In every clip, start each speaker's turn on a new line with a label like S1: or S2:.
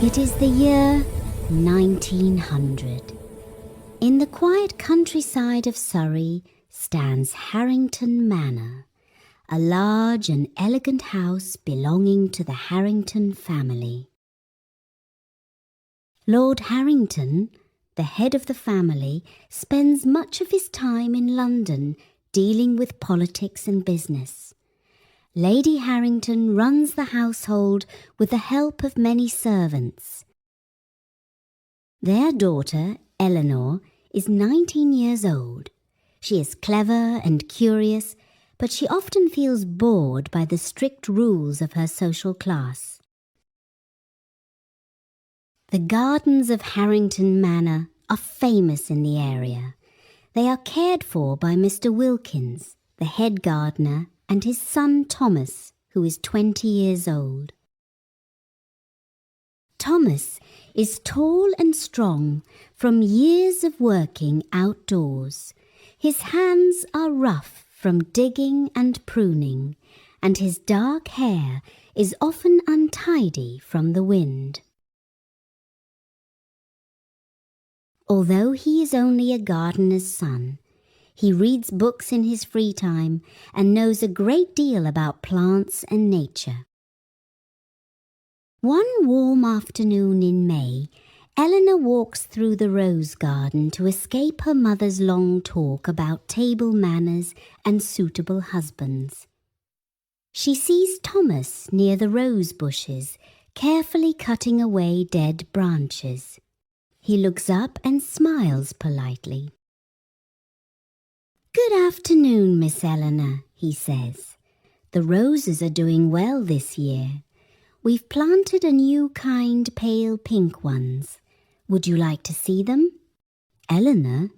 S1: It is the year 1900. In the quiet countryside of Surrey stands Harrington Manor, a large and elegant house belonging to the Harrington family. Lord Harrington, the head of the family, spends much of his time in London dealing with politics and business. Lady Harrington runs the household with the help of many servants. Their daughter, Eleanor, is 19 years old. She is clever and curious, but she often feels bored by the strict rules of her social class. The gardens of Harrington Manor are famous in the area. They are cared for by Mr. Wilkins, the head gardener, and his son Thomas, who is 20 years old. Thomas is tall and strong from years of working outdoors. His hands are rough from digging and pruning, and his dark hair is often untidy from the wind. Although he is only a gardener's son, he reads books in his free time and knows a great deal about plants and nature. One warm afternoon in May, Eleanor walks through the rose garden to escape her mother's long talk about table manners and suitable husbands. She sees Thomas near the rose bushes, carefully cutting away dead branches. He looks up and smiles politely. "Good afternoon, Miss Eleanor," he says. "The roses are doing well this year. We've planted a new kind pale pink ones. Would you like to see them?" Eleanor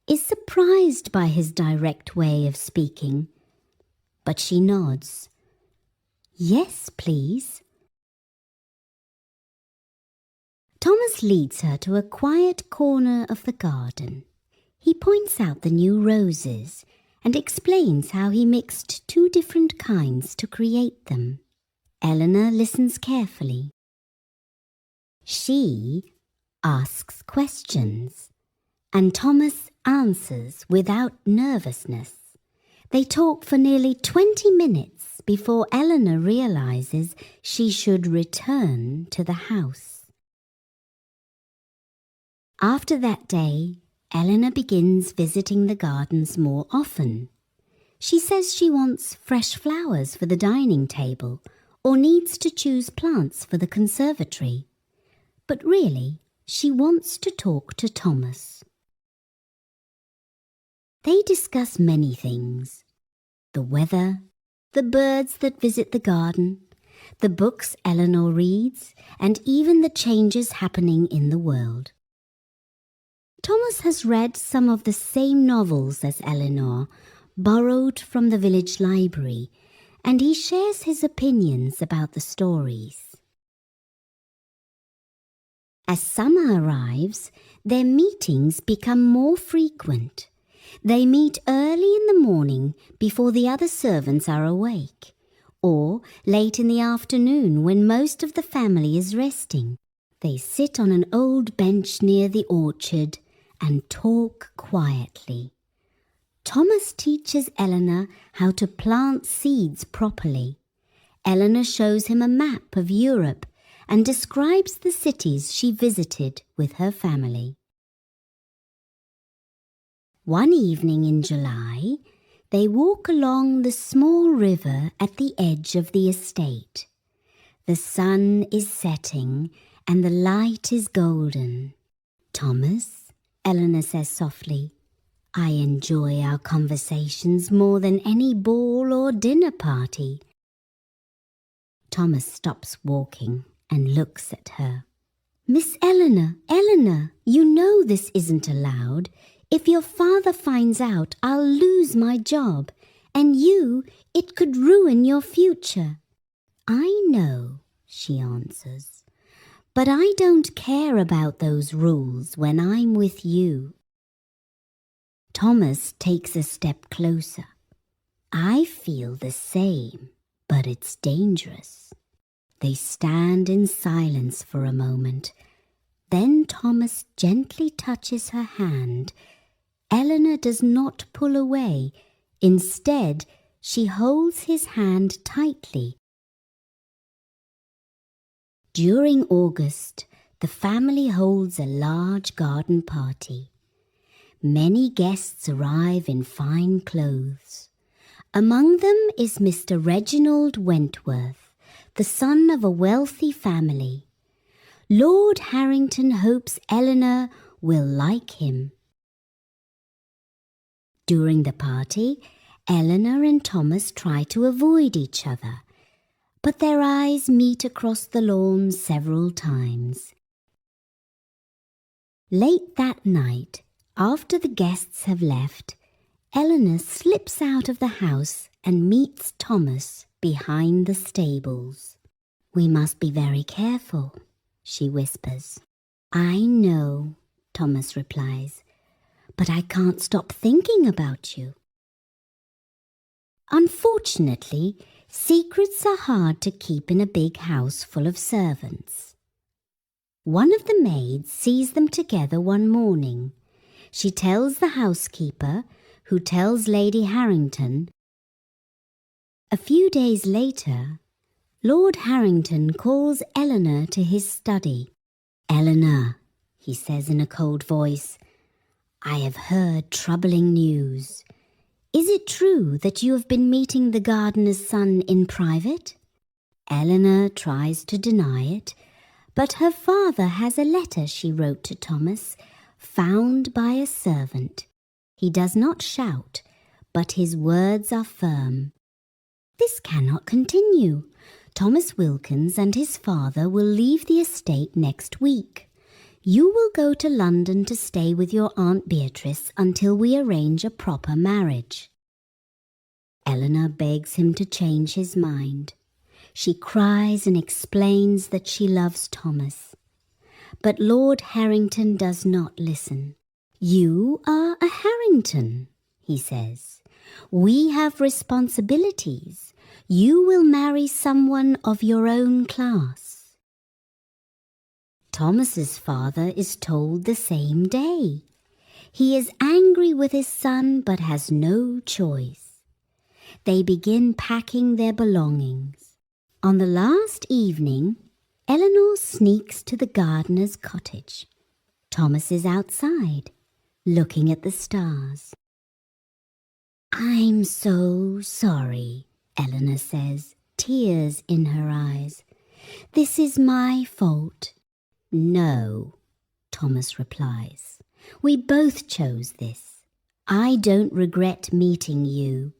S1: is surprised by his direct way of speaking, but she nods. "Yes, please." Thomas leads her to a quiet corner of the garden. He points out the new roses and explains how he mixed two different kinds to create them. Eleanor listens carefully. She asks questions, and Thomas answers without nervousness. They talk for nearly 20 minutes before Eleanor realizes she should return to the house. After that day, Eleanor begins visiting the gardens more often. She says she wants fresh flowers for the dining table or needs to choose plants for the conservatory. But really, she wants to talk to Thomas. They discuss many things: the weather, the birds that visit the garden, the books Eleanor reads, and even the changes happening in the world. Thomas has read some of the same novels as Eleanor, borrowed from the village library, and he shares his opinions about the stories. As summer arrives, their meetings become more frequent. They meet early in the morning before the other servants are awake, or late in the afternoon when most of the family is resting. They sit on an old bench near the orchard and talk quietly. Thomas teaches Eleanor how to plant seeds properly. Eleanor shows him a map of Europe and describes the cities she visited with her family. One evening in July, they walk along the small river at the edge of the estate. The sun is setting and the light is golden. "Thomas," Eleanor says softly, "I enjoy our conversations more than any ball or dinner party." Thomas stops walking and looks at her. "Miss Eleanor, you know this isn't allowed. If your father finds out, I'll lose my job, and it could ruin your future." "I know," she answers, "but I don't care about those rules when I'm with you." Thomas takes a step closer. "I feel the same, but it's dangerous." They stand in silence for a moment. Then Thomas gently touches her hand. Eleanor does not pull away. Instead, she holds his hand tightly. During August, the family holds a large garden party. Many guests arrive in fine clothes. Among them is Mr. Reginald Wentworth, the son of a wealthy family. Lord Harrington hopes Eleanor will like him. During the party, Eleanor and Thomas try to avoid each other, but their eyes meet across the lawn several times. Late that night, after the guests have left, Eleanor slips out of the house and meets Thomas behind the stables. "We must be very careful," she whispers. "I know," Thomas replies, "but I can't stop thinking about you." Unfortunately, secrets are hard to keep in a big house full of servants. One of the maids sees them together one morning. She tells the housekeeper, who tells Lady Harrington. A few days later, Lord Harrington calls Eleanor to his study. "Eleanor," he says in a cold voice, "I have heard troubling news. Is it true that you have been meeting the gardener's son in private?" Eleanor tries to deny it, but her father has a letter she wrote to Thomas, found by a servant. He does not shout, but his words are firm. This cannot continue. Thomas Wilkins and his father will leave the estate next week. You will go to London to stay with your Aunt Beatrice until we arrange a proper marriage. Eleanor begs him to change his mind. She cries and explains that she loves Thomas. But Lord Harrington does not listen. "You are a Harrington," he says. "We have responsibilities. You will marry someone of your own class." Thomas's father is told the same day. He is angry with his son but has no choice. They begin packing their belongings. On the last evening, Eleanor sneaks to the gardener's cottage. Thomas is outside, looking at the stars. "I'm so sorry," Eleanor says, tears in her eyes. "This is my fault." "No," Thomas replies. "We both chose this. I don't regret meeting you.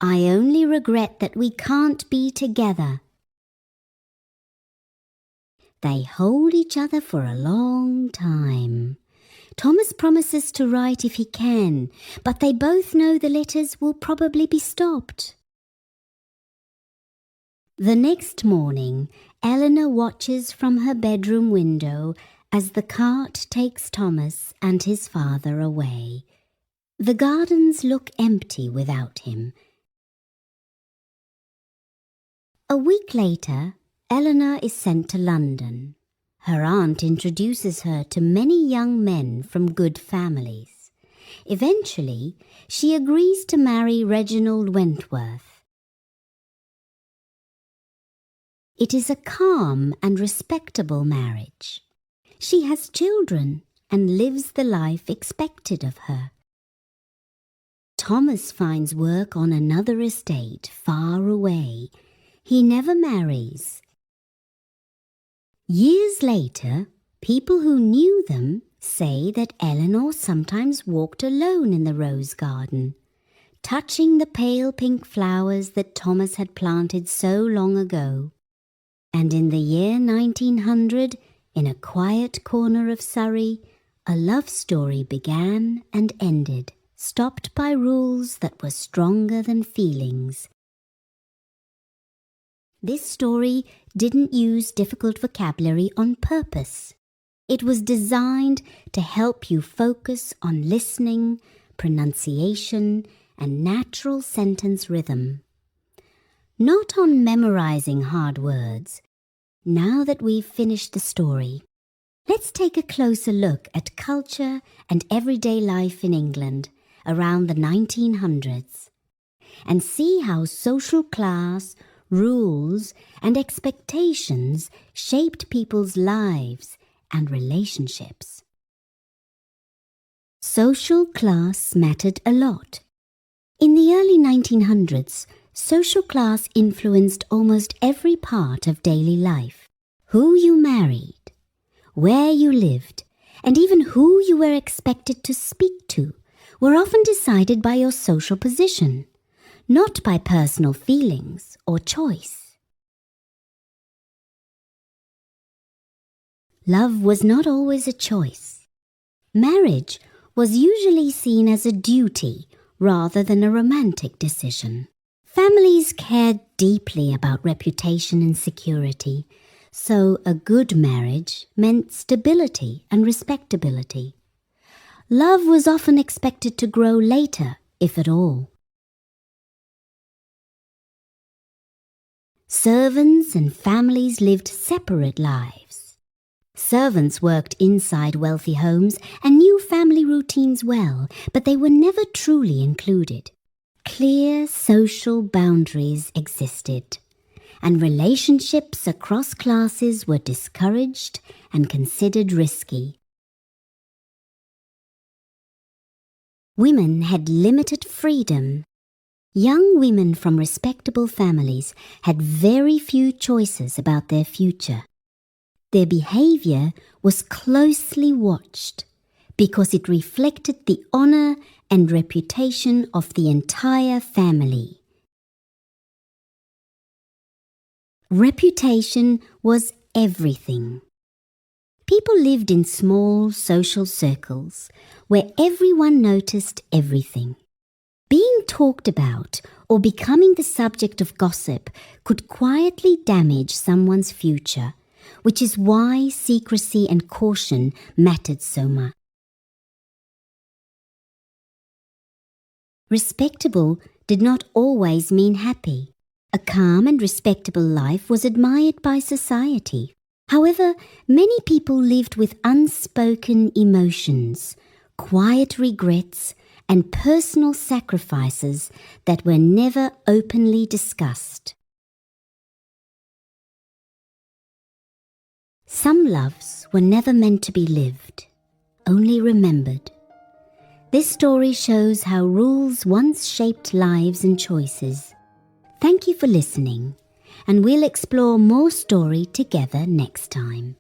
S1: I only regret that we can't be together." They hold each other for a long time. Thomas promises to write if he can, but they both know the letters will probably be stopped. The next morning, Eleanor watches from her bedroom window as the cart takes Thomas and his father away. The gardens look empty without him. A week later, Eleanor is sent to London. Her aunt introduces her to many young men from good families. Eventually, she agrees to marry Reginald Wentworth. It is a calm and respectable marriage. She has children and lives the life expected of her. Thomas finds work on another estate far away. He never marries. Years later, people who knew them say that Eleanor sometimes walked alone in the rose garden, touching the pale pink flowers that Thomas had planted so long ago. And in the year 1900, in a quiet corner of Surrey, a love story began and ended, stopped by rules that were stronger than feelings. This story didn't use difficult vocabulary on purpose. It was designed to help you focus on listening, pronunciation, and natural sentence rhythm. Not on memorizing hard words, Now that we've finished the story, let's take a closer look at culture and everyday life in England around the 1900s and see how social class, rules, and expectations shaped people's lives and relationships. Social class mattered a lot. In the early 1900s, social class influenced almost every part of daily life. Who you married, where you lived, and even who you were expected to speak to were often decided by your social position, not by personal feelings or choice. Love was not always a choice. Marriage was usually seen as a duty rather than a romantic decision. Families cared deeply about reputation and security, so a good marriage meant stability and respectability. Love was often expected to grow later, if at all. Servants and families lived separate lives. Servants worked inside wealthy homes and knew family routines well, but they were never truly included. Clear social boundaries existed, and relationships across classes were discouraged and considered risky. Women had limited freedom. Young women from respectable families had very few choices about their future. Their behavior was closely watched because it reflected the honor and reputation of the entire family. Reputation was everything. People lived in small social circles where everyone noticed everything. Being talked about or becoming the subject of gossip could quietly damage someone's future, which is why secrecy and caution mattered so much. Respectable did not always mean happy. A calm and respectable life was admired by society. However, many people lived with unspoken emotions, quiet regrets, and personal sacrifices that were never openly discussed. Some loves were never meant to be lived, only remembered. This story shows how rules once shaped lives and choices. Thank you for listening, and we'll explore more story together next time.